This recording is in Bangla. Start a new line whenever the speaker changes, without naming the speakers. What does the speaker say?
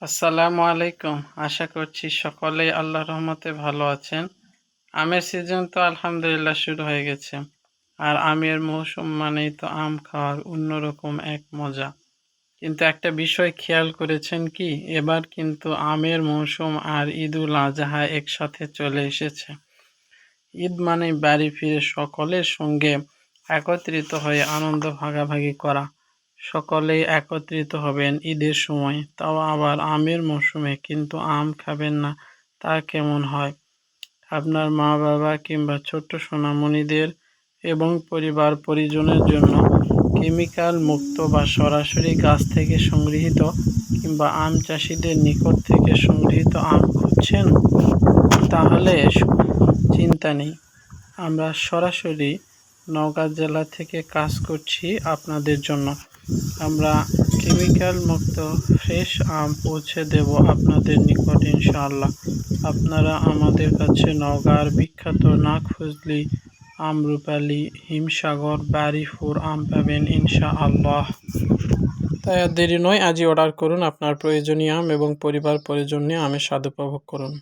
আসসালামু আলাইকুম। আশা করছি সকলেই আল্লাহর রহমতে ভালো আছেন। আমের সিজন তো আলহামদুলিল্লাহ শুরু হয়ে গেছে। আর আমের মৌসুম মানেই তো আম খাওয়ার অন্যরকম এক মজা। কিন্তু একটা বিষয় খেয়াল করেছেন কি? এবার কিন্তু আমের মৌসুম আর ঈদুল আজহা একসাথে চলে এসেছে। ঈদ মানেই বাড়ি ফিরে সকলের সঙ্গে একত্রিত হয়ে আনন্দ ভাগাভাগি করা। সকলেই একত্রিত হবেন ঈদের সময়, তাও আবার আমের মৌসুমে। কিন্তু আম খাবেন না তা কেমন হয়? আপনার মা বাবা কিংবা ছোট্ট সোনামণিদের এবং পরিবার পরিজনের জন্য কেমিক্যাল মুক্ত বা সরাসরি গাছ থেকে সংগৃহীত কিংবা আম চাষিদের নিকট থেকে সংগৃহীত আম খুঁজছেন? তাহলে চিন্তা নেই, আমরা সরাসরি নওগাঁ জেলা থেকে কাজ করছি আপনাদের জন্য। আমরা কেমিক্যাল মুক্ত ফ্রেশ আম পৌঁছে দেব আপনাদের নিকট ইনশাআল্লাহ। আপনারা আমাদের কাছে নওগাঁর বিখ্যাত না খুঁজলি আমরুপালি, হিমসাগর, বাড়িপুর আম পাবেন ইনশাআল্লাহ। তাই আর দেরি নয়, আজই অর্ডার করুন আপনার প্রয়োজনীয় আম এবং পরিবার পরিজন নিয়ে আমের স্বাদ উপভোগ করুন।